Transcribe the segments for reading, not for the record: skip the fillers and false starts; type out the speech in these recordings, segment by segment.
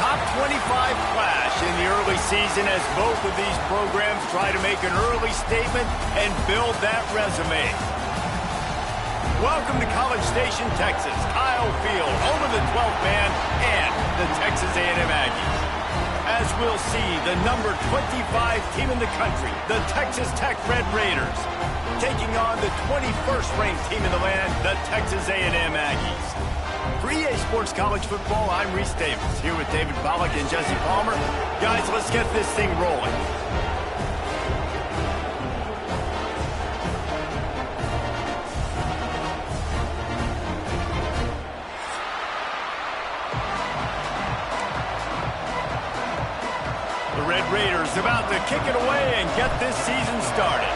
top 25 clash in the early season as both of these programs try to make an early statement and build that resume. Welcome to College Station, Texas, Kyle Field, home of the 12th man and the Texas A&M Aggies. As we'll see, the number 25 team in the country, the Texas Tech Red Raiders, taking on the 21st ranked team in the land, the Texas A&M Aggies. For EA Sports College Football, I'm Reese Davis, here with David Pollack and Jesse Palmer. Guys, let's get this thing rolling. The Red Raiders about to kick it away and get this season started.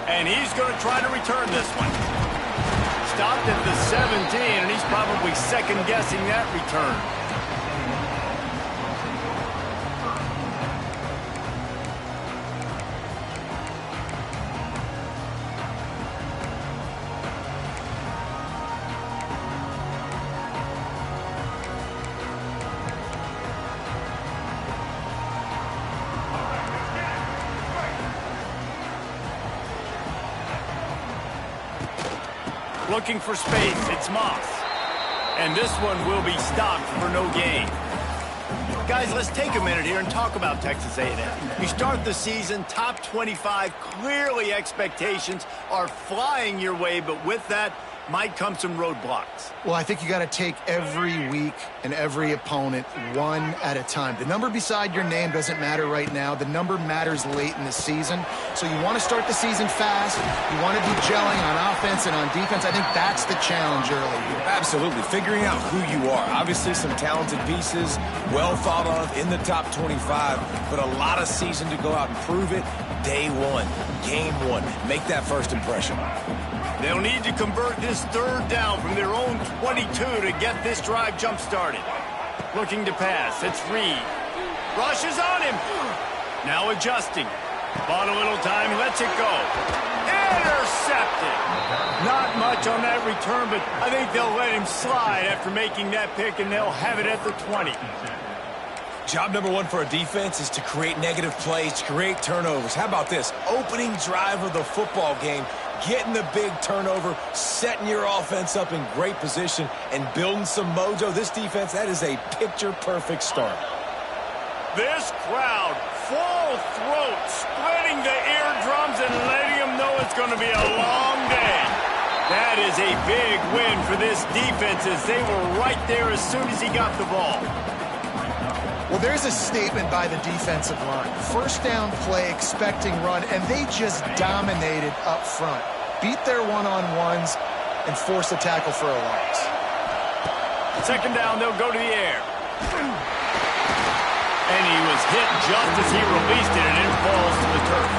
And he's going to try to return this one. Stopped at the 17, and he's probably second-guessing that return. Looking for space, it's Moss. And this one will be stopped for no gain. Guys, let's take a minute here and talk about Texas A&M. You start the season, top 25, clearly expectations are flying your way, but with that might come some roadblocks. Well, I think you got to take every week and every opponent one at a time. The number beside your name doesn't matter right now. The number matters late in the season. So you want to start the season fast. You want to be gelling on offense and on defense. I think that's the challenge early here. Absolutely. Figuring out who you are. Obviously some talented pieces, well thought of in the top 25, but a lot of season to go out and prove it. Day one, game one. Make that first impression. They'll need to convert this third down from their own 22 to get this drive jump-started. Looking to pass, it's Reed. Rushes on him. Now adjusting. Bought a little time, lets it go. Intercepted. Not much on that return, but I think they'll let him slide after making that pick, and they'll have it at the 20. Job number one for a defense is to create negative plays, to create turnovers. How about this? Opening drive of the football game, getting the big turnover, setting your offense up in great position, and building some mojo. This defense, that is a picture-perfect start. This crowd, full throat, splitting the eardrums and letting them know it's going to be a long day. That is a big win for this defense as they were right there as soon as he got the ball. Well, there's a statement by the defensive line. First down play, expecting run, and they just dominated up front. Beat their one-on-ones and forced a tackle for a loss. Second down, they'll go to the air. And he was hit just as he released it, and it falls to the turf.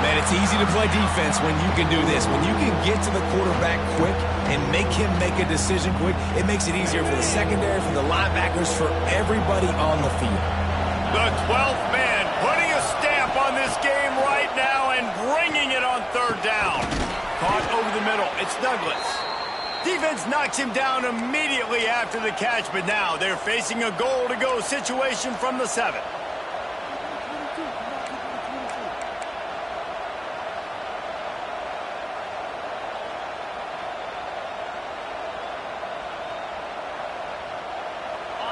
Man, it's easy to play defense when you can do this. When you can get to the quarterback quick and make him make a decision quick, it makes it easier for the secondary, for the linebackers, for everybody on the field. The 12th man putting a stamp on this game right now and bringing it on third down. Caught over the middle. It's Douglas. Defense knocks him down immediately after the catch, but now they're facing a goal-to-go situation from the 7.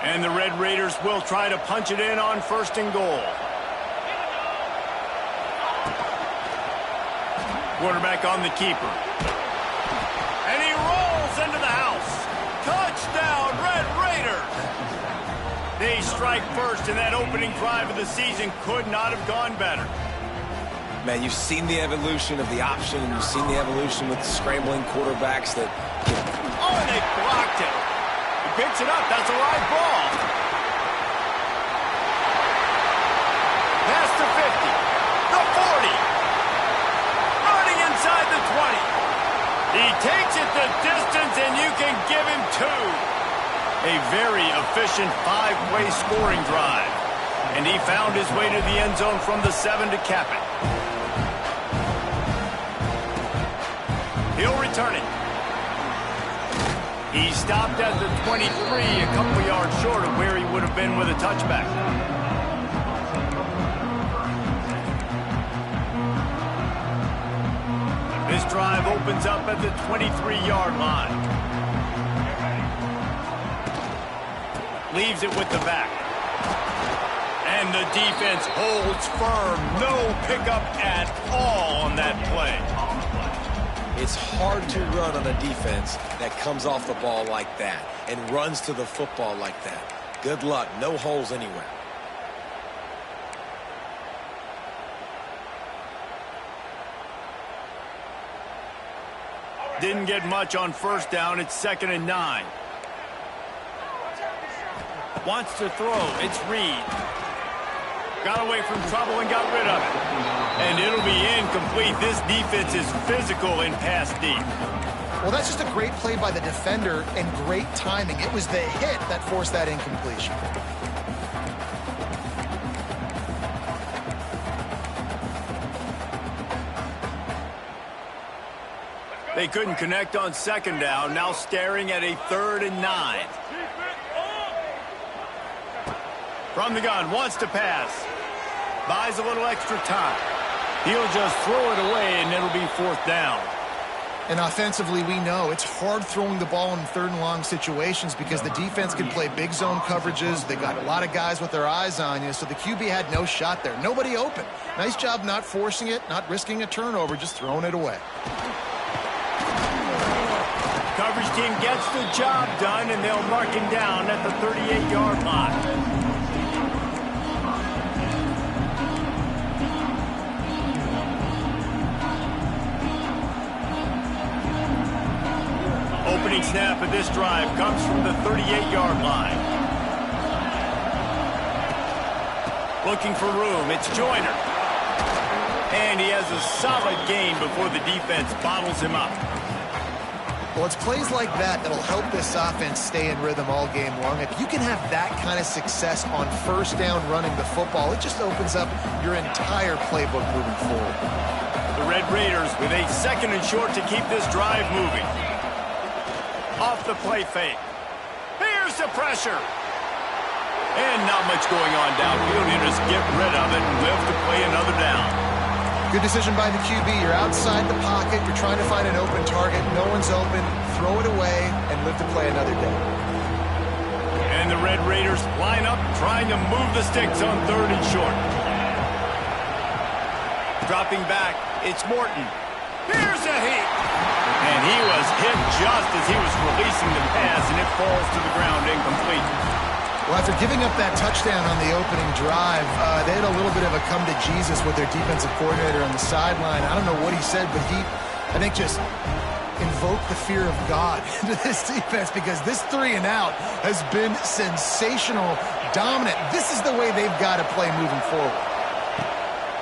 And the Red Raiders will try to punch it in on first and goal. Quarterback on the keeper. And he rolls into the house. Touchdown, Red Raiders! They strike first, and that opening drive of the season could not have gone better. Man, you've seen the evolution of the option, and you've seen the evolution with the scrambling quarterbacks that... Oh, and they blocked it. He picks it up. That's a live ball. Past the 50. The 40. Running inside the 20. He takes it the distance, and you can give him 2. A very efficient 5-play scoring drive. And he found his way to the end zone from the 7 to cap it. He'll return it. He stopped at the 23, a couple yards short of where he would have been with a touchback. This drive opens up at the 23-yard line. Leaves it with the back. And the defense holds firm. No pickup at all on that play. It's hard to run on a defense that comes off the ball like that and runs to the football like that. Good luck. No holes anywhere. Didn't get much on first down. It's 2nd and 9. Wants to throw. It's Reed. Got away from trouble and got rid of it. And it'll be incomplete. This defense is physical and pass deep. Well, that's just a great play by the defender and great timing. It was the hit that forced that incompletion. They couldn't connect on 2nd down. Now staring at a 3rd and 9. From the gun, wants to pass. Buys a little extra time. He'll just throw it away, and it'll be 4th down. And offensively, we know it's hard throwing the ball in 3rd and long situations because the defense can play big zone coverages. They got a lot of guys with their eyes on you, so the QB had no shot there. Nobody open. Nice job not forcing it, not risking a turnover, just throwing it away. Coverage team gets the job done, and they'll mark him down at the 38-yard line. Opening snap of this drive comes from the 38-yard line. Looking for room. It's Joyner. And he has a solid gain before the defense bottles him up. Well, it's plays like that that'll help this offense stay in rhythm all game long. If you can have that kind of success on first down running the football, it just opens up your entire playbook moving forward. The Red Raiders with a 2nd and short to keep this drive moving. Off the play fake. Here's the pressure. And not much going on downfield. You just get rid of it and live to play another down. Good decision by the QB. You're outside the pocket. You're trying to find an open target. No one's open. Throw it away and live to play another day. And the Red Raiders line up trying to move the sticks on 3rd and short. Dropping back. It's Morton. Here's a hit. And he was hit just as he was releasing the pass, and it falls to the ground incomplete. Well, after giving up that touchdown on the opening drive, they had a little bit of a come to Jesus with their defensive coordinator on the sideline. I don't know what he said, but he, I think, just invoked the fear of God into this defense because this 3 and out has been sensational, dominant. This is the way they've got to play moving forward.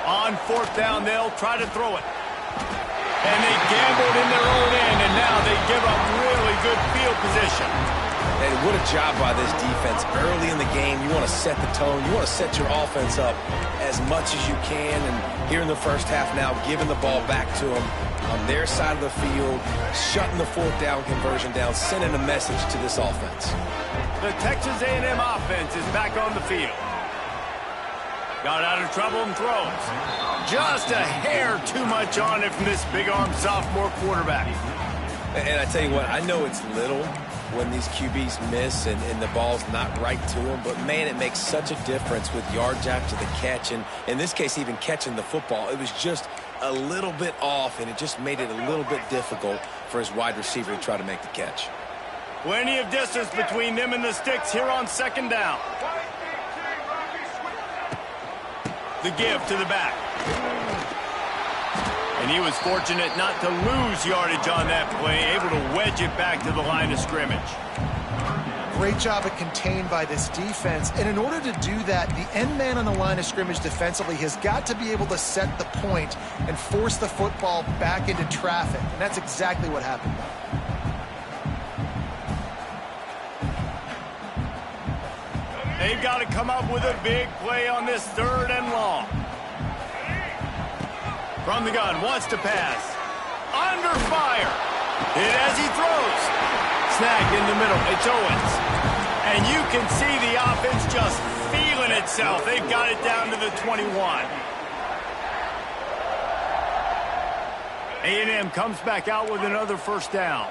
On 4th down, they'll try to throw it. And they gambled in their own end, and now they give up really good field position. And what a job by this defense. Early in the game, you want to set the tone. You want to set your offense up as much as you can. And here in the first half now, giving the ball back to them on their side of the field, shutting the 4th down conversion down, sending a message to this offense. The Texas A&M offense is back on the field. Got out of trouble and throws. Just a hair too much on it from this big-arm sophomore quarterback. And I tell you what, I know it's little when these QBs miss and the ball's not right to them, but man, it makes such a difference with yards after the catch, and in this case, even catching the football. It was just a little bit off, and it just made it a little bit difficult for his wide receiver to try to make the catch. Plenty of distance between them and the sticks here on 2nd down. The give to the back. And he was fortunate not to lose yardage on that play, able to wedge it back to the line of scrimmage. Great job at contained by this defense. And in order to do that, the end man on the line of scrimmage defensively has got to be able to set the point and force the football back into traffic. And that's exactly what happened. They've got to come up with a big play on this 3rd and long. From the gun, wants to pass. Under fire. Hit as he throws. Snagged in the middle. It's Owens. And you can see the offense just feeling itself. They've got it down to the 21. A&M comes back out with another first down.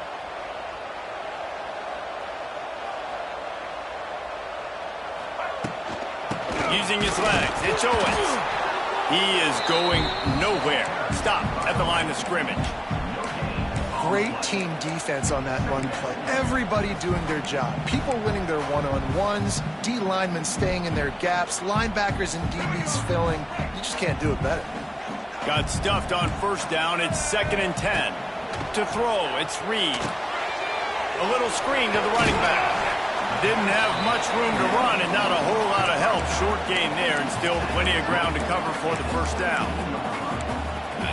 Using his legs, it's Owens. He is going nowhere. Stop at the line of scrimmage. Great team defense on that run play. Everybody doing their job. People winning their one-on-ones, D linemen staying in their gaps, linebackers and DBs filling. You just can't do it better. Got stuffed on first down. It's 2nd and 10. To throw, it's Reed. A little screen to the running back. Didn't have much room to run and not a whole lot of help. Short gain there and still plenty of ground to cover for the first down.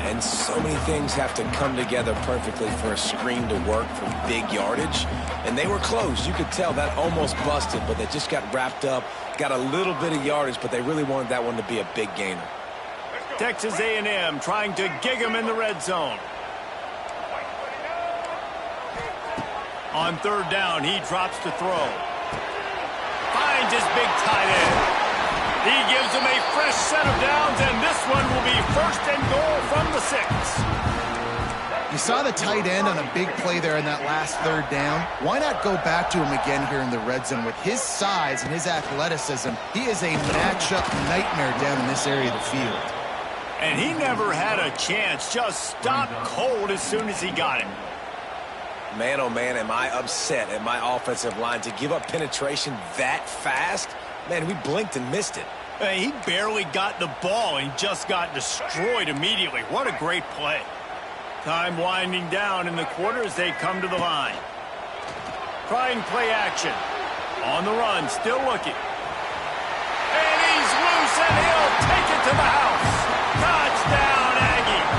And so many things have to come together perfectly for a screen to work for big yardage. And they were close. You could tell that almost busted, but they just got wrapped up, got a little bit of yardage, but they really wanted that one to be a big gainer. Texas A&M trying to gig him in the red zone. On third down, he drops to throw. Finds his big tight end. He gives him a fresh set of downs, and this one will be 1st and goal from the 6. You saw the tight end on a big play there in that last third down. Why not go back to him again here in the red zone? With his size and his athleticism, he is a matchup nightmare down in this area of the field. And he never had a chance, just stopped cold as soon as he got it. Man, oh man, am I upset at my offensive line to give up penetration that fast? Man, we blinked and missed it. He barely got the ball and just got destroyed immediately. What a great play. Time winding down in the quarter as they come to the line. Trying play action. On the run, still looking. And he's loose and he'll take it to the house. Touchdown, Aggies!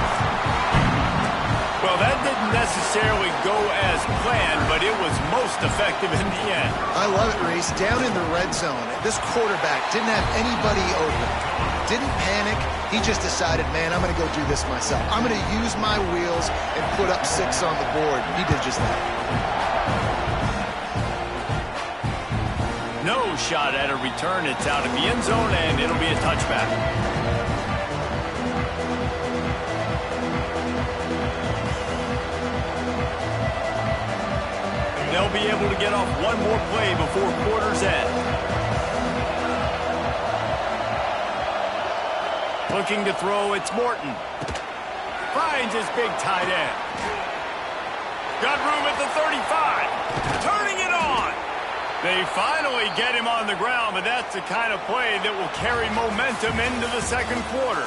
Well, that didn't necessarily go as planned, but it was most effective in the end. I love it, Reese. Down in the red zone, this quarterback didn't have anybody open. Didn't panic. He just decided, man, I'm going to go do this myself. I'm going to use my wheels and put up 6 on the board. He did just that. No shot at a return. It's out of the end zone, and it'll be a touchback. They'll be able to get off one more play before quarter's end. Looking to throw, it's Morton. Finds his big tight end. Got room at the 35. Turning it on. They finally get him on the ground, but that's the kind of play that will carry momentum into the second quarter.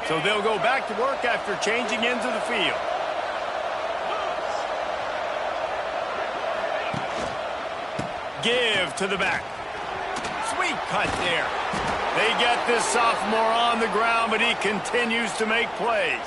So they'll go back to work after changing into the field. Give to the back. Sweet cut there. They get this sophomore on the ground, but he continues to make plays.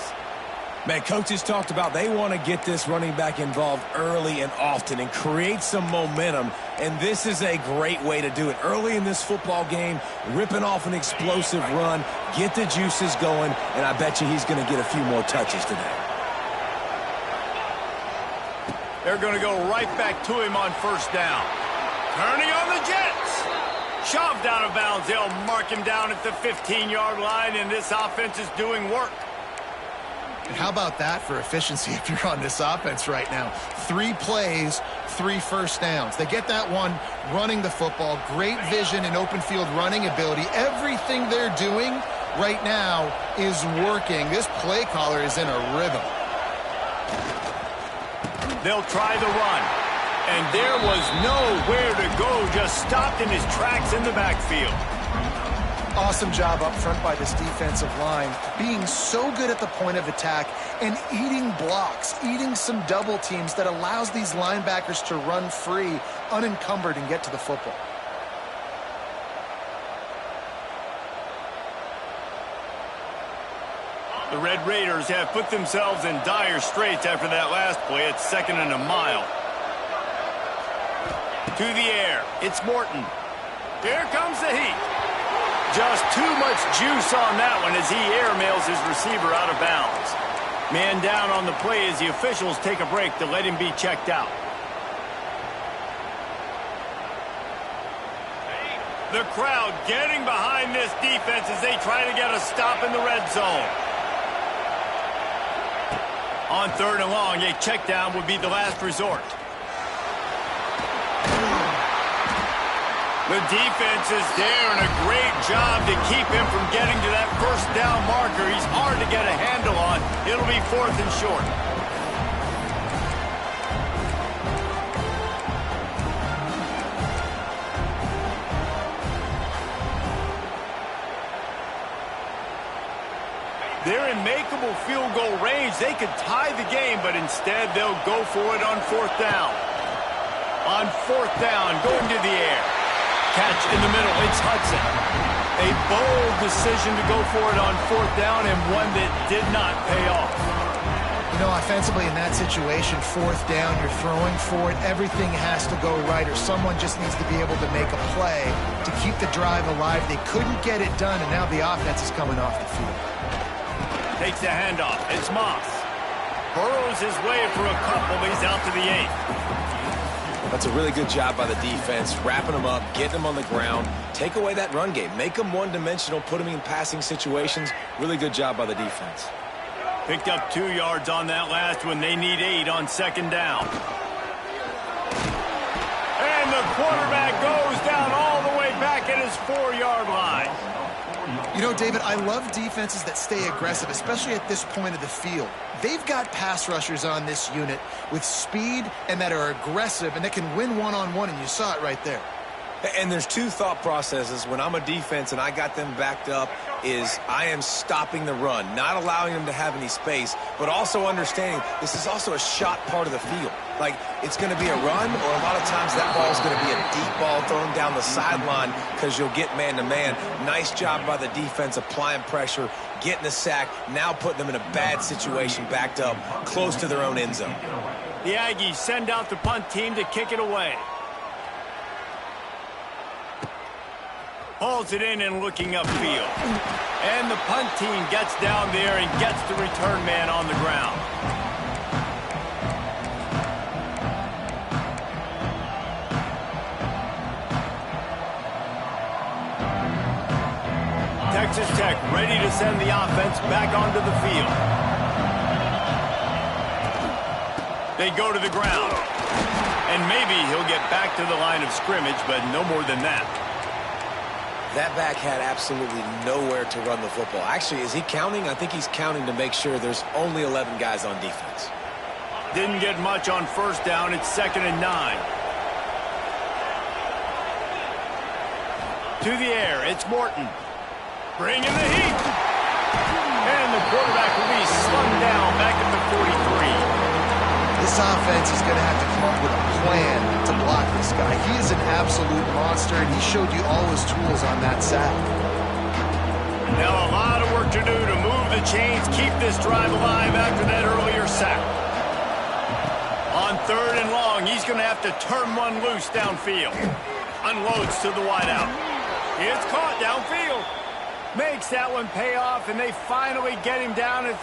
Man, coaches talked about they want to get this running back involved early and often and create some momentum, and this is a great way to do it. Early in this football game, ripping off an explosive run, get the juices going, and I bet you he's going to get a few more touches today. They're going to go right back to him on first down. Turning on the Jets. Shoved out of bounds. They'll mark him down at the 15-yard line, and this offense is doing work. And how about that for efficiency if you're on this offense right now? 3 plays, 3 first downs. They get that one running the football. Great vision and open field running ability. Everything they're doing right now is working. This play caller is in a rhythm. They'll try the run. And there was nowhere to go. Just stopped in his tracks in the backfield. Awesome job up front by this defensive line, being so good at the point of attack and eating blocks, eating some double teams that allows these linebackers to run free, unencumbered, and get to the football. The Red Raiders have put themselves in dire straits after that last play. It's 2nd and a mile. To the air. It's Morton. Here comes the heat. Just too much juice on that one as he airmails his receiver out of bounds. Man down on the play as the officials take a break to let him be checked out. The crowd getting behind this defense as they try to get a stop in the red zone. On 3rd and long, a check down would be the last resort. The defense is there, and a great job to keep him from getting to that first down marker. He's hard to get a handle on. It'll be 4th and short. They're in makeable field goal range. They could tie the game, but instead they'll go for it on 4th down. On 4th down, going to the air. Catch in the middle, it's Hudson. A bold decision to go for it on 4th down and one that did not pay off. You know, offensively in that situation, 4th down, you're throwing for it. Everything has to go right, or someone just needs to be able to make a play to keep the drive alive. They couldn't get it done, and now the offense is coming off the field. Takes the handoff. It's Moss. Burrows his way for a couple. He's out to the 8th. That's a really good job by the defense, wrapping them up, getting them on the ground. Take away that run game. Make them one-dimensional, put them in passing situations. Really good job by the defense. Picked up 2 yards on that last one. They need 8 on 2nd down. And the quarterback goes down all the way back at his 4-yard line. You know, David, I love defenses that stay aggressive, especially at this point of the field. They've got pass rushers on this unit with speed and that are aggressive and that can win one-on-one, and you saw it right there. And there's 2 thought processes when I'm a defense and I got them backed up is I am stopping the run, not allowing them to have any space, but also understanding this is also a shot part of the field. Like, it's going to be a run, or a lot of times that ball is going to be a deep ball thrown down the sideline because you'll get man-to-man. Nice job by the defense applying pressure, getting a sack, now putting them in a bad situation backed up close to their own end zone. The Aggies send out the punt team to kick it away. Hauls it in and looking upfield. And the punt team gets down there and gets the return man on the ground. Texas Tech ready to send the offense back onto the field. They go to the ground. And maybe he'll get back to the line of scrimmage, but no more than that. That back had absolutely nowhere to run the football. Actually, is he counting? I think he's counting to make sure there's only 11 guys on defense. Didn't get much on 1st down. It's 2nd and 9. To the air, it's Morton. Bringing the heat. And the quarterback will be slung down back at the 43. This offense is going to have to come up with a plan to block this guy. He is an absolute monster, and he showed you all his tools on that sack. Now a lot of work to do to move the chains, keep this drive alive after that earlier sack. On 3rd and long, he's going to have to turn one loose downfield. Unloads to the wideout. It's caught downfield. Makes that one pay off, and they finally get him down at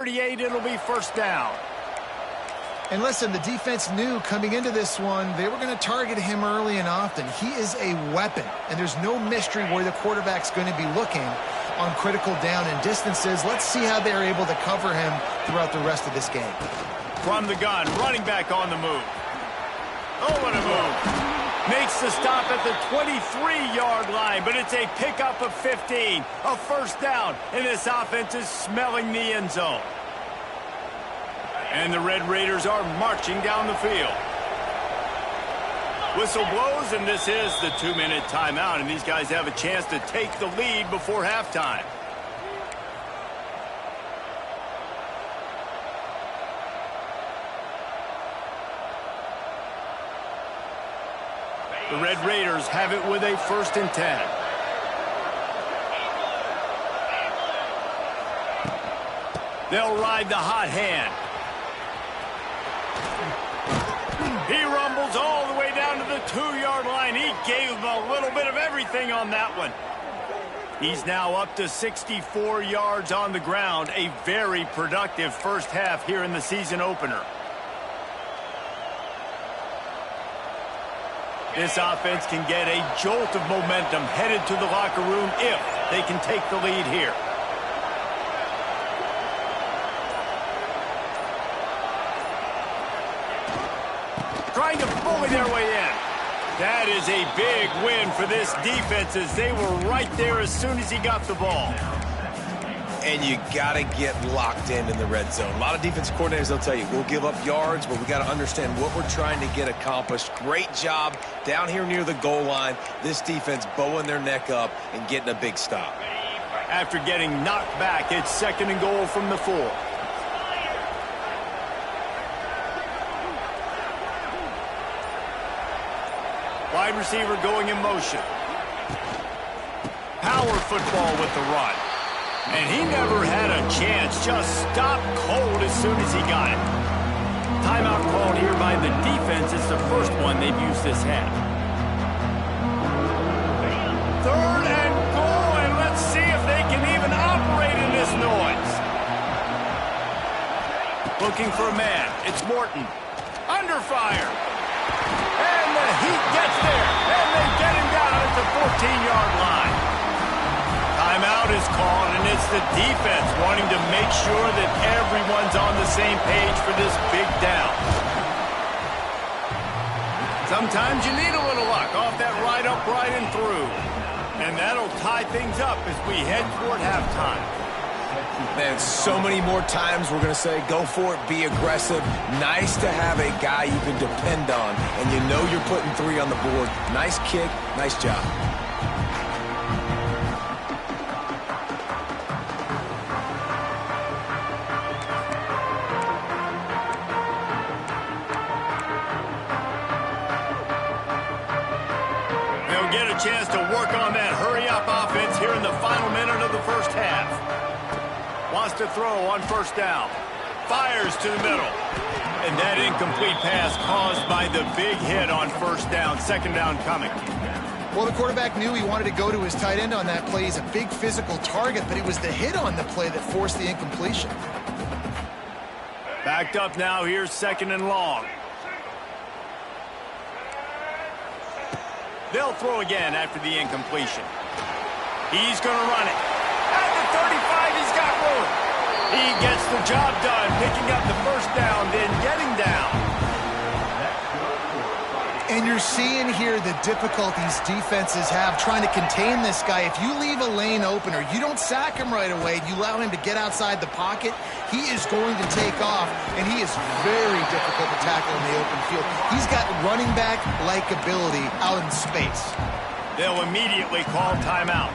38, it'll be 1st down. And listen, the defense knew coming into this one, they were going to target him early and often. He is a weapon, and there's no mystery where the quarterback's going to be looking on critical down and distances. Let's see how they're able to cover him throughout the rest of this game. From the gun, running back on the move. Oh, what a move. Makes the stop at the 23-yard line, but it's a pickup of 15, a 1st down, and this offense is smelling the end zone. And the Red Raiders are marching down the field. Whistle blows, and this is the 2-minute timeout, and these guys have a chance to take the lead before halftime. The Red Raiders have it with a 1st and 10. They'll ride the hot hand. He rumbles all the way down to the 2-yard line. He gave them a little bit of everything on that one. He's now up to 64 yards on the ground. A very productive first half here in the season opener. This offense can get a jolt of momentum headed to the locker room if they can take the lead here. Trying to bully their way in. That is a big win for this defense as they were right there as soon as he got the ball. And you got to get locked in the red zone. A lot of defense coordinators, they'll tell you, we'll give up yards, but we got to understand what we're trying to get accomplished. Great job down here near the goal line. This defense bowing their neck up and getting a big stop. After getting knocked back, it's 2nd and goal from the 4. Wide receiver going in motion. Power football with the run. And he never had a chance, just stopped cold as soon as he got it. Timeout called here by the defense. It's the first one they've used this half. 3rd and goal, and let's see if they can even operate in this noise. Looking for a man. It's Morton. Under fire. And the heat gets there, and they get him down at the 14-yard line. Timeout is called, and it's the defense wanting to make sure that everyone's on the same page for this big down. Sometimes you need a little luck off that right upright and through. And that'll tie things up as we head toward halftime. Man, so many more times we're going to say, go for it, be aggressive. Nice to have a guy you can depend on, and you know you're putting 3 on the board. Nice kick, nice job. They'll get a chance to work on that hurry-up offense here in the final minute of the first half. Wants to throw on 1st down. Fires to the middle. And that incomplete pass caused by the big hit on 1st down. 2nd down coming. Well, the quarterback knew he wanted to go to his tight end on that play. He's a big physical target, but it was the hit on the play that forced the incompletion. Backed up now. Here's 2nd and long. They'll throw again after the incompletion. He's going to run it. At the 35, he's got room. He gets the job done, picking up the 1st down, then getting down. And you're seeing here the difficulties defenses have trying to contain this guy. If you leave a lane open or you don't sack him right away, you allow him to get outside the pocket, he is going to take off, and he is very difficult to tackle in the open field. He's got running back-like ability out in space. They'll immediately call timeout.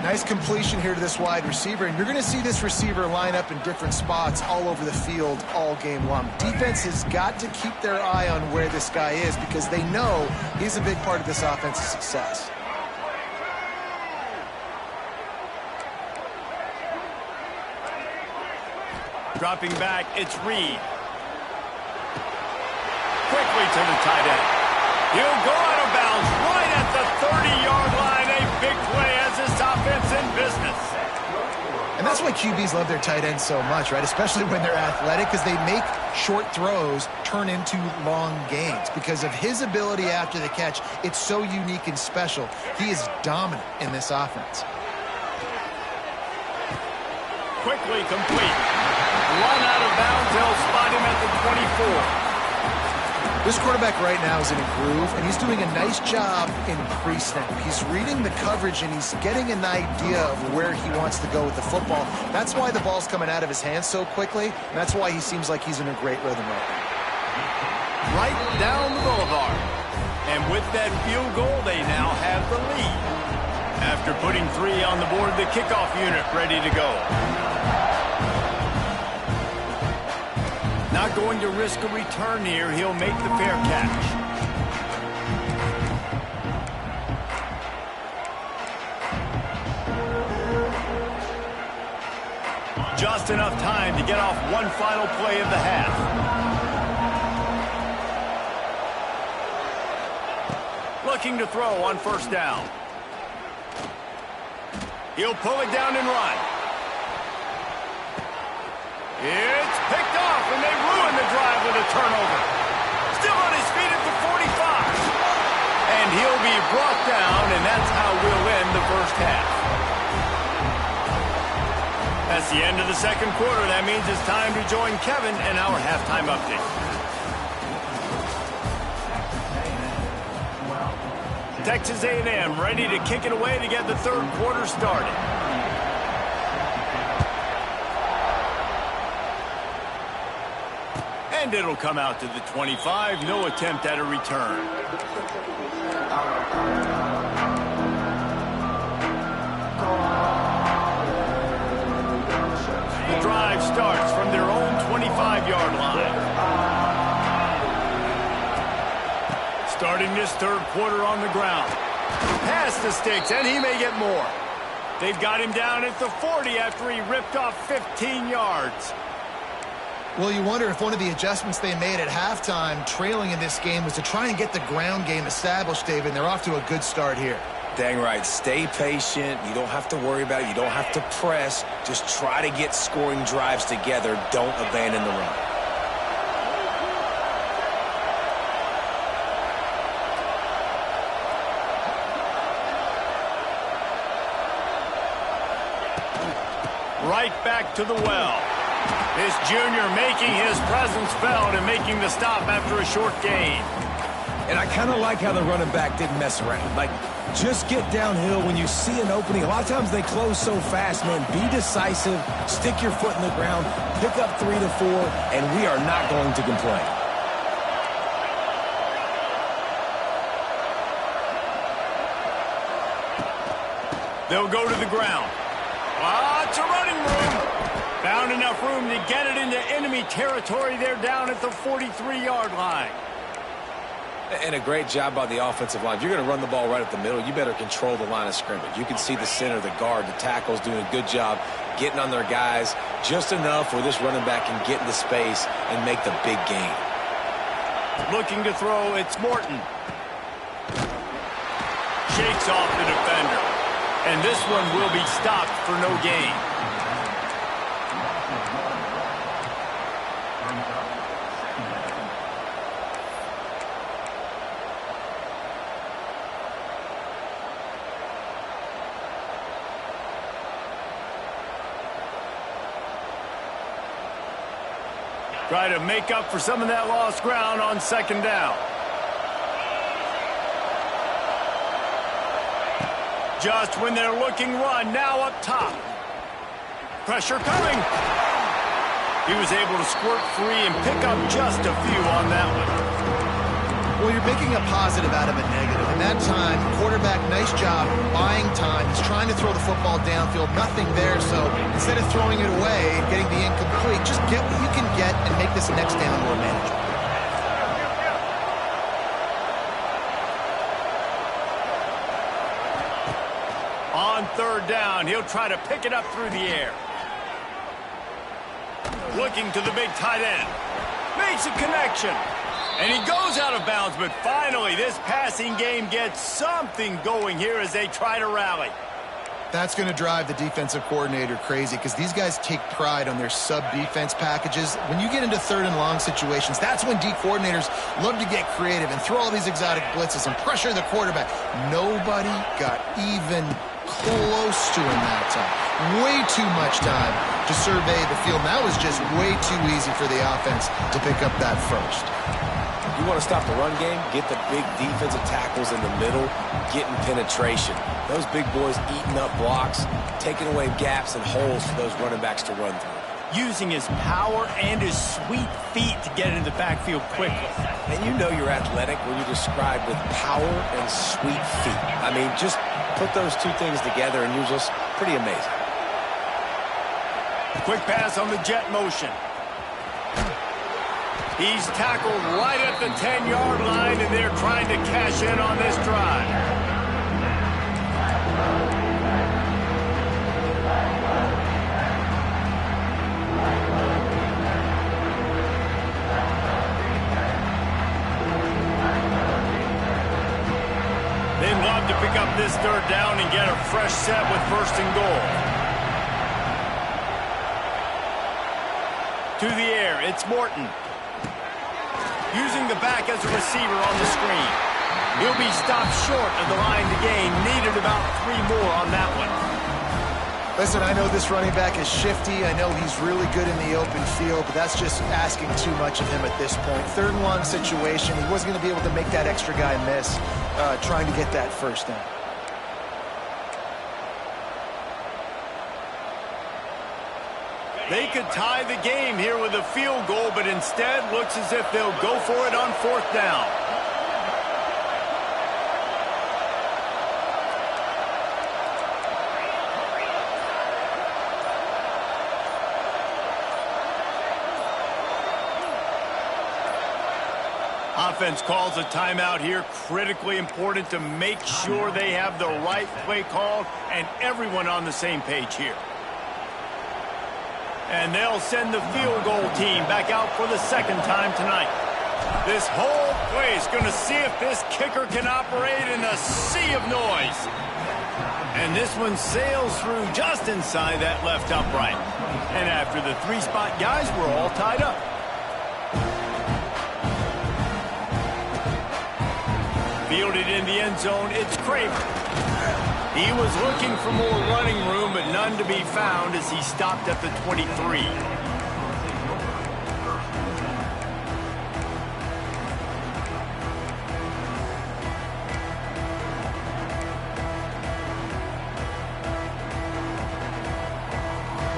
Nice completion here to this wide receiver, and you're going to see this receiver line up in different spots all over the field all game long. Defense has got to keep their eye on where this guy is because they know he's a big part of this offense's success. Dropping back, it's Reed. Quickly to the tight end. He'll go out of bounds right at the 30-yard line. A big play as this offense in business. And that's why QBs love their tight ends so much, right? Especially when they're athletic, because they make short throws turn into long gains. Because of his ability after the catch, it's so unique and special. He is dominant in this offense. Quickly complete. Run out of bounds. They'll spot him at the 24. This quarterback right now is in a groove, and he's doing a nice job in pre-snap. He's reading the coverage, and he's getting an idea of where he wants to go with the football. That's why the ball's coming out of his hands so quickly, and that's why he seems like he's in a great rhythm right now. Right down the boulevard. And with that field goal, they now have the lead. After putting 3 on the board, the kickoff unit ready to go. Not going to risk a return here. He'll make the fair catch. Just enough time to get off one final play of the half. Looking to throw on first down. He'll pull it down and run. It's picked off, and they ruin the drive with a turnover. Still on his feet at the 45. And he'll be brought down, and that's how we'll end the first half. That's the end of the second quarter. That means it's time to join Kevin and our halftime update. Texas A&M ready to kick it away to get the third quarter started. And it'll come out to the 25. No attempt at a return. The drive starts from their own 25-yard line. Starting this third quarter on the ground. Past the sticks, and he may get more. They've got him down at the 40 after he ripped off 15 yards. Well, you wonder if one of the adjustments they made at halftime, trailing in this game, was to try and get the ground game established, David. They're off to a good start here. Dang right. Stay patient. You don't have to worry about it. You don't have to press. Just try to get scoring drives together. Don't abandon the run. Right back to the well. This junior making his presence felt and making the stop after a short gain. And I kind of like how the running back didn't mess around. Like, just get downhill when you see an opening. A lot of times they close so fast, man. Be decisive, stick your foot in the ground, pick up 3 to 4, and we are not going to complain. They'll go to the ground. Lots of running room. Found enough room to get it into enemy territory. They're down at the 43-yard line. And a great job by the offensive line. If you're going to run the ball right at the middle, you better control the line of scrimmage. You can see the center, the guard, the tackles doing a good job getting on their guys just enough where this running back can get into space and make the big gain. Looking to throw, it's Morton. Shakes off the defender. And this one will be stopped for no gain. Try to make up for some of that lost ground on second down. Just when they're looking run, now up top. Pressure coming. He was able to squirt free and pick up just a few on that one. Well, you're making a positive out of a negative. In that time, quarterback, nice job buying time. He's trying to throw the football downfield. Nothing there, so instead of throwing it away and getting the incomplete, just get what you can get and make this next down more manageable. On third down, he'll try to pick it up through the air. Looking to the big tight end. Makes a connection. And he goes out of bounds, but finally this passing game gets something going here as they try to rally. That's going to drive the defensive coordinator crazy because these guys take pride on their sub-defense packages. When you get into third and long situations, that's when D coordinators love to get creative and throw all these exotic blitzes and pressure the quarterback. Nobody got even close to him that time. Way too much time to survey the field. That was just way too easy for the offense to pick up that first. You want to stop the run game, get the big defensive tackles in the middle, getting penetration. Those big boys eating up blocks, taking away gaps and holes for those running backs to run through. using his power and his sweet feet to get into the backfield quickly. And you know you're athletic when you describe with power and sweet feet. I mean, just put those two things together and you're just pretty amazing. Quick pass on the jet motion. He's tackled right at the 10-yard line, and they're trying to cash in on this drive. They'd love to pick up this third down and get a fresh set with first and goal. To the air, it's Morton. Using the back as a receiver on the screen. He'll be stopped short of the line to gain. Needed about 3 more on that one. Listen, I know this running back is shifty. I know he's really good in the open field, but that's just asking too much of him at this point. 3rd and 1 situation. He wasn't going to be able to make that extra guy miss trying to get that first down. They could tie the game here with a field goal, but instead looks as if they'll go for it on 4th down. Offense calls a timeout here. Critically important to make sure they have the right play called and everyone on the same page here. And they'll send the field goal team back out for the 2nd time tonight. This whole play is going to see if this kicker can operate in a sea of noise. And this one sails through just inside that left upright. And after the 3-spot guys were all tied up. Fielded in the end zone, it's Kramer. He was looking for more running room, but none to be found as he stopped at the 23.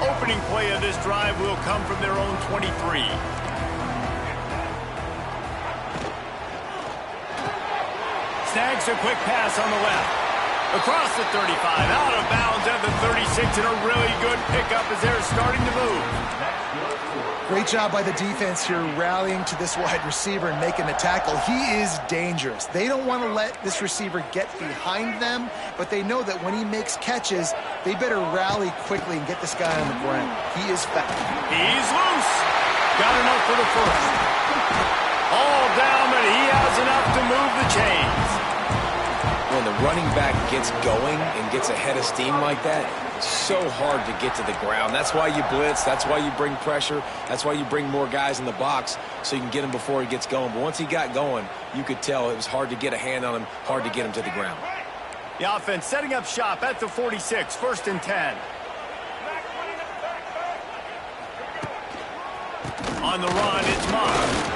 Opening play of this drive will come from their own 23. Snags a quick pass on the left. Across the 35, out of bounds at the 36, and a really good pickup as they're starting to move. Great job by the defense here rallying to this wide receiver and making the tackle. He is dangerous. They don't want to let this receiver get behind them, but they know that when he makes catches, they better rally quickly and get this guy on the ground. He is fast. He's loose. Got enough for the first. All down, but he has enough to move the chains. When the running back gets going and gets ahead of steam like that, it's so hard to get to the ground. That's why you blitz. That's why you bring pressure. That's why you bring more guys in the box so you can get him before he gets going. But once he got going, you could tell it was hard to get a hand on him, hard to get him to the ground. The offense setting up shop at the 46, 1st and 10. On the run, it's Moss.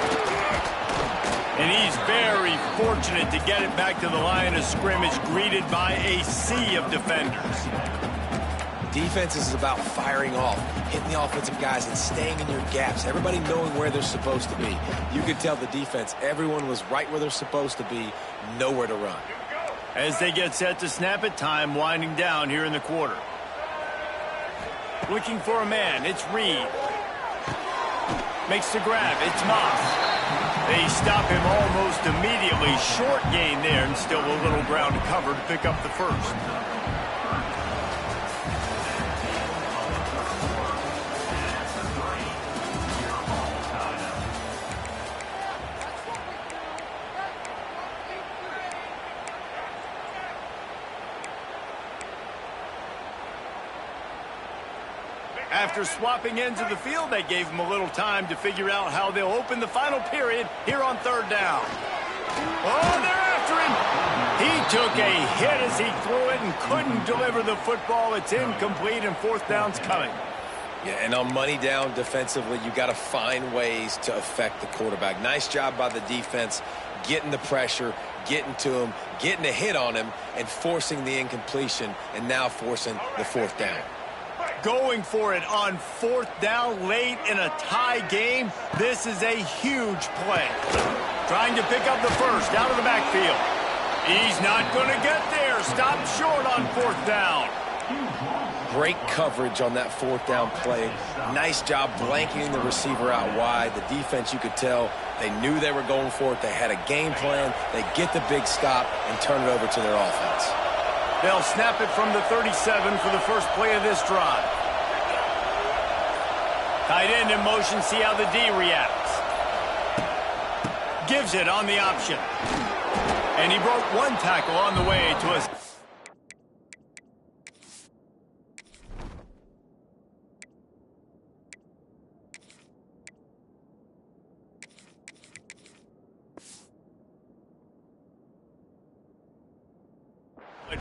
And he's very fortunate to get it back to the line of scrimmage, greeted by a sea of defenders. Defense is about firing off, hitting the offensive guys, and staying in your gaps. Everybody knowing where they're supposed to be. You could tell the defense, everyone was right where they're supposed to be, nowhere to run. As they get set to snap it, time winding down here in the quarter. Looking for a man, it's Reed. Makes the grab, it's Moss. They stop him almost immediately. Short gain there, and still a little ground to cover to pick up the first. After swapping ends of the field, they gave him a little time to figure out how they'll open the final period here on 3rd down. Oh, they're after him. He took a hit as he threw it and couldn't deliver the football. It's incomplete, and 4th down's coming. Yeah, and on money down defensively, you got to find ways to affect the quarterback. Nice job by the defense, getting the pressure, getting to him, getting a hit on him, and forcing the incompletion, and now forcing the 4th down. Going for it on 4th down late in a tie game. This is a huge play. Trying to pick up the first out of the backfield. He's not going to get there. Stopped short on 4th down. Great coverage on that 4th down play. Nice job blanketing the receiver out wide. The defense, you could tell, they knew they were going for it. They had a game plan. They get the big stop and turn it over to their offense. They'll snap it from the 37 for the first play of this drive. Tight end in motion, see how the D reacts. Gives it on the option. And he broke one tackle on the way to a...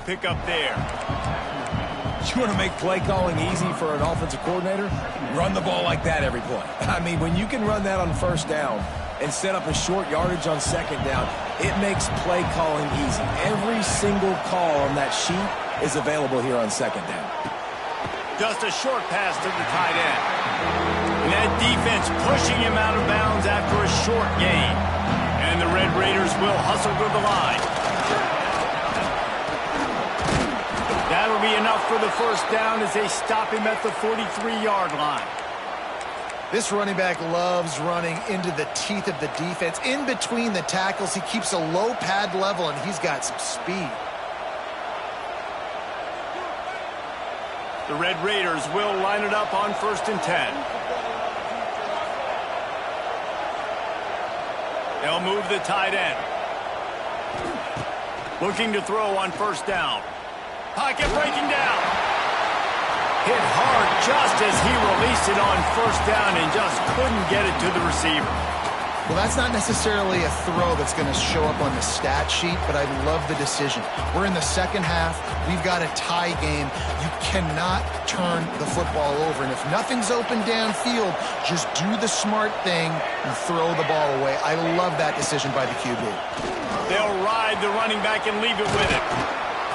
pick up there. You want to make play calling easy for an offensive coordinator? Run the ball like that every play. I mean, when you can run that on 1st down and set up a short yardage on 2nd down, it makes play calling easy. Every single call on that sheet is available here on 2nd down. Just a short pass to the tight end. And that defense pushing him out of bounds after a short gain. And the Red Raiders will hustle to the line. That'll be enough for the first down as they stop him at the 43-yard line. This running back loves running into the teeth of the defense. In between the tackles, he keeps a low pad level, and he's got some speed. The Red Raiders will line it up on 1st and 10. They'll move the tight end. Looking to throw on 1st down. Pocket breaking down. Hit hard just as he released it on 1st down and just couldn't get it to the receiver. Well, that's not necessarily a throw that's going to show up on the stat sheet, but I love the decision. We're in the 2nd half. We've got a tie game. You cannot turn the football over. And if nothing's open downfield, just do the smart thing and throw the ball away. I love that decision by the QB. They'll ride the running back and leave it with it.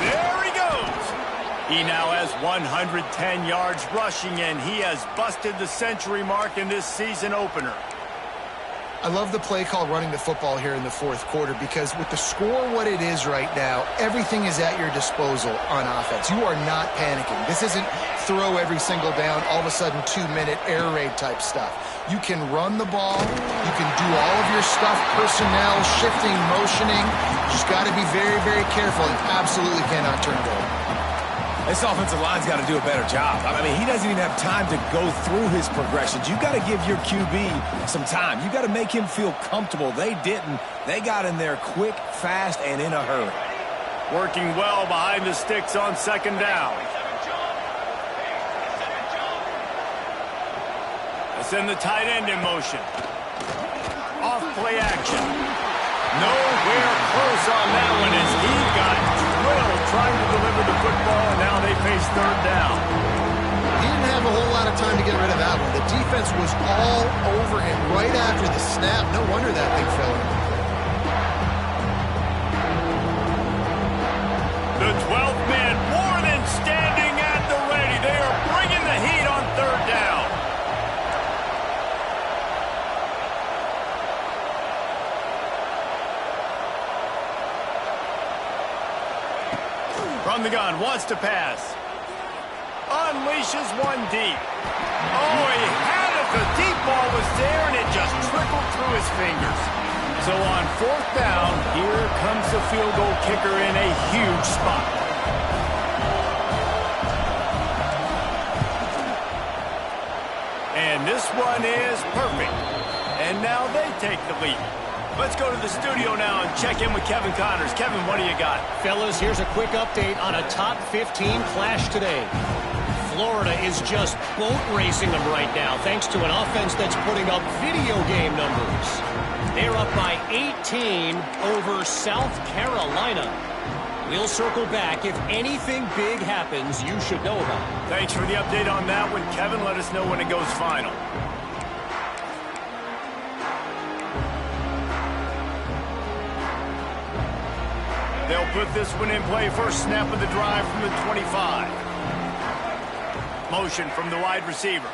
There he goes. He now has 110 yards rushing, and he has busted the century mark in this season opener. I love the play call running the football here in the 4th quarter because with the score what it is right now, everything is at your disposal on offense. You are not panicking. This isn't throw every single down, all of a sudden 2-minute air raid type stuff. You can run the ball. You can do all of your stuff, personnel, shifting, motioning. Just got to be very, very careful and absolutely cannot turn it over. This offensive line's got to do a better job. I mean, he doesn't even have time to go through his progressions. You've got to give your QB some time. You've got to make him feel comfortable. They didn't. They got in there quick, fast, and in a hurry. Working well behind the sticks on 2nd down. They send the tight end in motion. Off play action. Nowhere close on that one as he got drilled trying to deliver the football, and now they face 3rd down. He didn't have a whole lot of time to get rid of that one. The defense was all over him right after the snap. No wonder that thing fell in. The 12th man more than standing at the ready. They are bringing the heat on 3rd down. From the gun, wants to pass. Unleashes one deep. Oh, he had it. The deep ball was there, and it just trickled through his fingers. So on 4th down, here comes the field goal kicker in a huge spot. And this one is perfect. And now they take the lead. Let's go to the studio now and check in with Kevin Connors. Kevin, what do you got? Fellas, here's a quick update on a top 15 clash today. Florida is just boat racing them right now, thanks to an offense that's putting up video game numbers. They're up by 18 over South Carolina. We'll circle back. If anything big happens, you should know about it. Thanks for the update on that one, Kevin. Let us know when it goes final. They'll put this one in play. First snap of the drive from the 25. Motion from the wide receiver.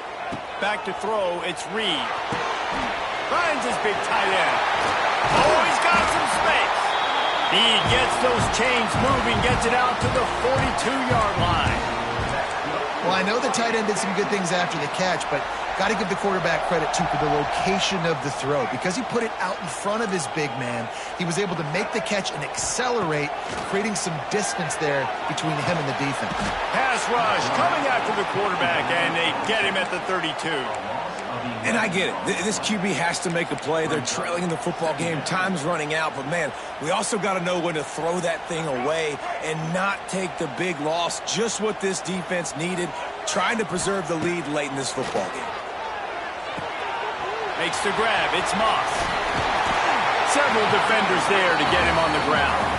Back to throw, it's Reed. Finds his big tight end. Oh, he's got some space. He gets those chains moving, gets it out to the 42-yard line. Well, I know the tight end did some good things after the catch, but got to give the quarterback credit, too, for the location of the throw. Because he put it out in front of his big man, he was able to make the catch and accelerate, creating some distance there between him and the defense. Pass rush coming after the quarterback, and they get him at the 32. And I get it. This QB has to make a play. They're trailing in the football game. Time's running out. But, man, we also got to know when to throw that thing away and not take the big loss. Just what this defense needed, trying to preserve the lead late in this football game. Makes the grab. It's Moss. Several defenders there to get him on the ground.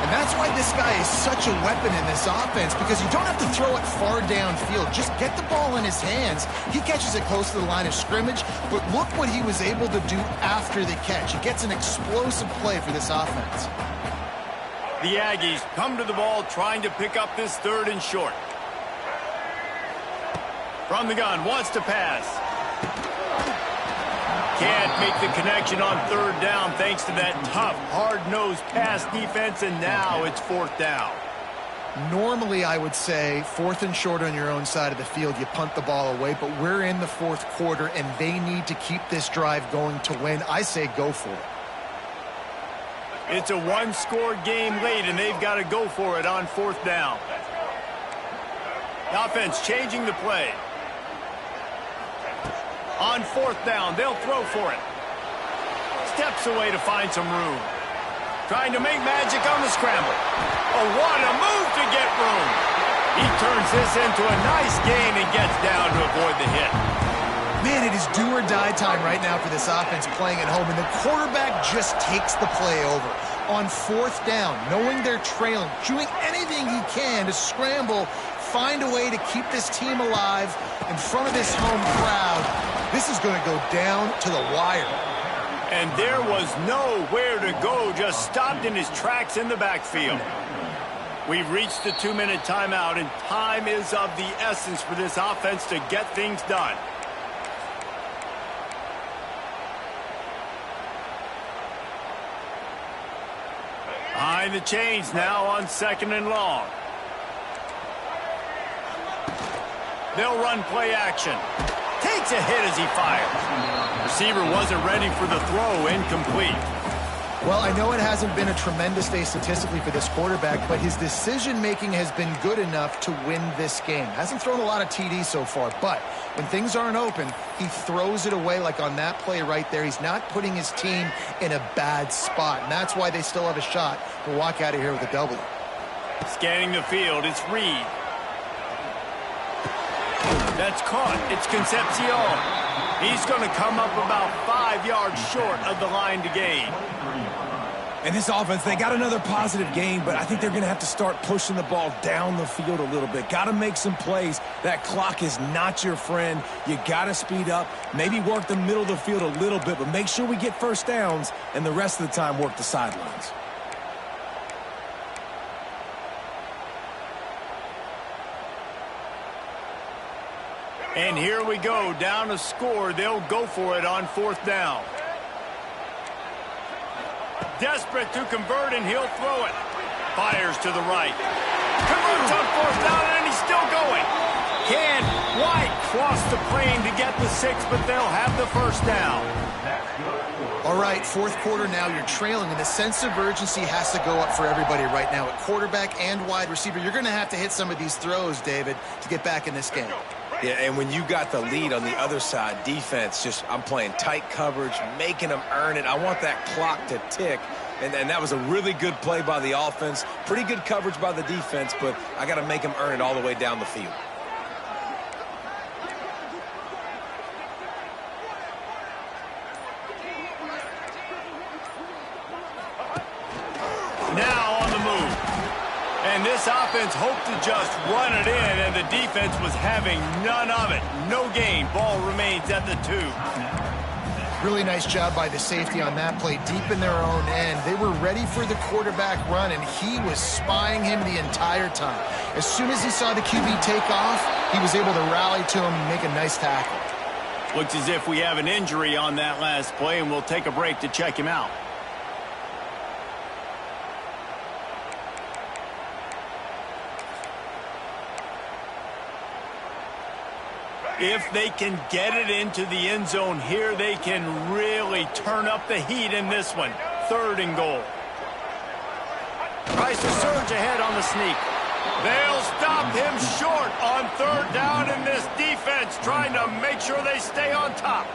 And that's why this guy is such a weapon in this offense, because you don't have to throw it far downfield. Just get the ball in his hands. He catches it close to the line of scrimmage, but look what he was able to do after the catch. He gets an explosive play for this offense. The Aggies come to the ball trying to pick up this 3rd and short. From the gun, wants to pass. Can't make the connection on 3rd down thanks to that tough, hard-nosed pass defense, and now it's 4th down. Normally, I would say 4th and short on your own side of the field, you punt the ball away, but we're in the 4th quarter, and they need to keep this drive going to win. I say go for it. It's a one-score game late, and they've got to go for it on 4th down. The offense changing the play. On 4th down, they'll throw for it. Steps away to find some room. Trying to make magic on the scramble. Oh, what a move to get room. He turns this into a nice gain and gets down to avoid the hit. Man, it is do or die time right now for this offense playing at home, and the quarterback just takes the play over. On 4th down, knowing they're trailing, doing anything he can to scramble, find a way to keep this team alive in front of this home crowd. This is going to go down to the wire. And there was nowhere to go, just stopped in his tracks in the backfield. We've reached the 2-minute timeout, and time is of the essence for this offense to get things done. Behind the chains now on 2nd and long. They'll run play action. Takes a hit as he fires. Receiver wasn't ready for the throw, incomplete. Well, I know it hasn't been a tremendous day statistically for this quarterback, but his decision-making has been good enough to win this game. Hasn't thrown a lot of TDs so far, but when things aren't open, he throws it away like on that play right there. He's not putting his team in a bad spot, and that's why they still have a shot to walk out of here with a W. Scanning the field, it's Reed. That's caught. It's Concepcion. He's going to come up about 5 yards short of the line to gain. And this offense, they got another positive gain, but I think they're going to have to start pushing the ball down the field a little bit. Got to make some plays. That clock is not your friend. You got to speed up, maybe work the middle of the field a little bit, but make sure we get 1st downs, and the rest of the time work the sidelines. And here we go, down to score. They'll go for it on 4th down. Desperate to convert, and he'll throw it. Fires to the right. Converts on 4th down, and he's still going. Can White cross the plane to get the 6, but they'll have the 1st down. All right, 4th quarter now, you're trailing, and the sense of urgency has to go up for everybody right now at quarterback and wide receiver. You're going to have to hit some of these throws, David, to get back in this game. Yeah, and when you got the lead on the other side, defense, I'm playing tight coverage, making them earn it. I want that clock to tick, and that was a really good play by the offense. Pretty good coverage by the defense, but I got to make them earn it all the way down the field. Now on the move. And this offense hoped to just run it in, and the defense was having none of it. No gain. Ball remains at the 2. Really nice job by the safety on that play, deep in their own end. They were ready for the quarterback run, and he was spying him the entire time. As soon as he saw the QB take off, he was able to rally to him and make a nice tackle. Looks as if we have an injury on that last play, and we'll take a break to check him out. If they can get it into the end zone here, they can really turn up the heat in this one. 3rd and goal. Tries to surge ahead on the sneak. They'll stop him short on 3rd down in this defense, trying to make sure they stay on top.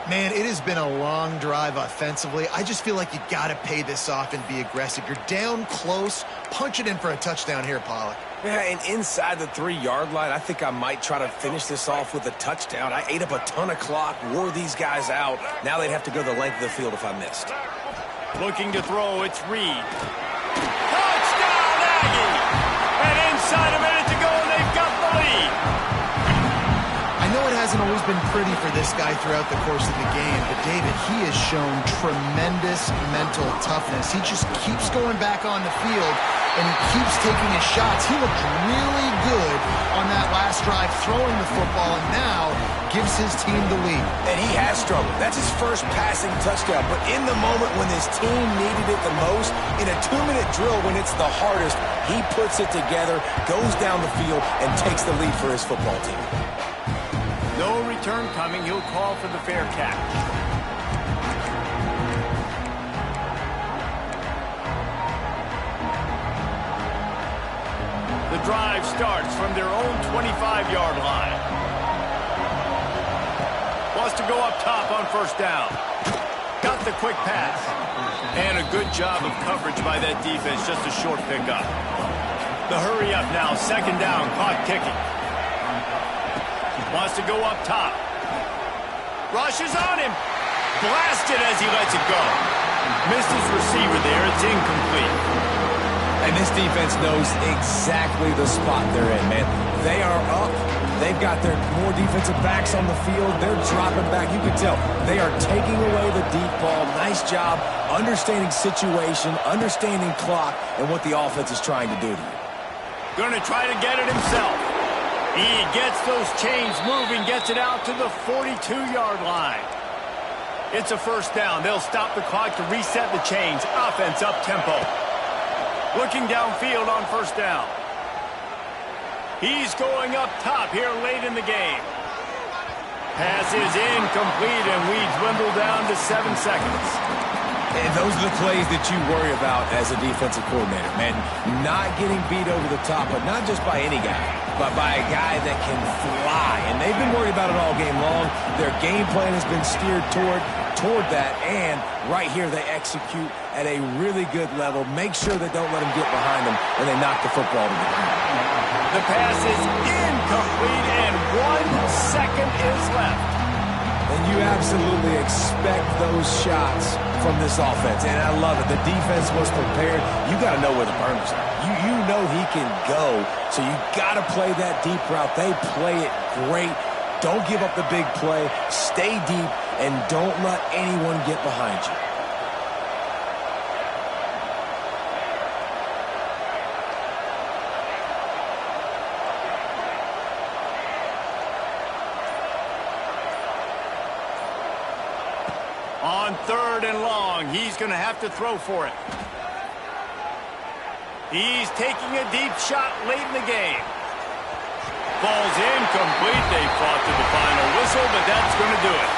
Man, it has been a long drive offensively. I just feel like you got to pay this off and be aggressive. You're down close. Punch it in for a touchdown here, Pollock. Yeah, and inside the 3-yard line, I think I might try to finish this off with a touchdown. I ate up a ton of clock, wore these guys out. Now they'd have to go the length of the field if I missed. Looking to throw, it's Reed. Touchdown, Aggie! And inside a minute to go, they've got the lead. I know it hasn't always been pretty for this guy throughout the course of the game, but David, he has shown tremendous mental toughness. He just keeps going back on the field, and he keeps taking his shots. He looked really good on that last drive throwing the football, and now gives his team the lead. And he has struggled. That's his first passing touchdown. But in the moment when his team needed it the most, in a 2-minute drill when it's the hardest, he puts it together, goes down the field, and takes the lead for his football team. No return coming. He'll call for the fair catch. The drive starts from their own 25-yard line. Wants to go up top on 1st down. Got the quick pass. And a good job of coverage by that defense. Just a short pickup. The hurry up now. 2nd down. Clock ticking. Wants to go up top. Rushes on him. Blasted as he lets it go. Missed his receiver there. It's incomplete. And this defense knows exactly the spot they're in, man. They are up. They've got their more defensive backs on the field. They're dropping back. You can tell they are taking away the deep ball. Nice job understanding situation, understanding clock, and what the offense is trying to do to you. Going to try to get it himself. He gets those chains moving, gets it out to the 42-yard line. It's a 1st down. They'll stop the clock to reset the chains. Offense up-tempo. Looking downfield on 1st down. He's going up top here late in the game. Pass is incomplete, and we dwindle down to 7 seconds. And those are the plays that you worry about as a defensive coordinator, man. Not getting beat over the top, but not just by any guy, but by a guy that can fly. And they've been worried about it all game long. Their game plan has been steered toward that, and right here they execute at a really good level. Make sure they don't let them get behind them when they knock the football to the ground. The pass is incomplete, and 1 second is left. And you absolutely expect those shots from this offense. And I love it. The defense was prepared. You got to know where the burners are. You know he can go, so you got to play that deep route. They play it great. Don't give up the big play. Stay deep, and don't let anyone get behind you. On 3rd and long, he's going to have to throw for it. He's taking a deep shot late in the game. Ball's incomplete. They fought to the final whistle, but that's going to do it.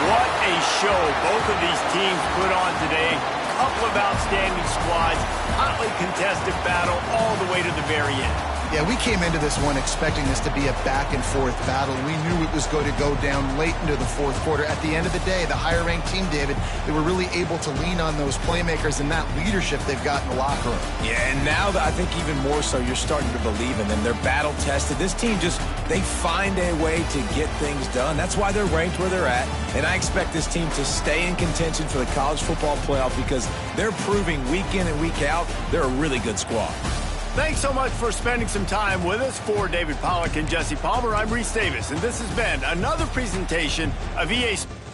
What a show both of these teams put on today. Couple of outstanding squads. Hotly contested battle all the way to the very end. Yeah, we came into this one expecting this to be a back-and-forth battle. We knew it was going to go down late into the 4th quarter. At the end of the day, the higher-ranked team, David, they were really able to lean on those playmakers and that leadership they've got in the locker room. Yeah, and now I think even more so, you're starting to believe in them. They're battle-tested. This team they find a way to get things done. That's why they're ranked where they're at. And I expect this team to stay in contention for the college football playoff because they're proving week in and week out they're a really good squad. Thanks so much for spending some time with us. For David Pollock and Jesse Palmer, I'm Reese Davis, and this has been another presentation of EA Sports.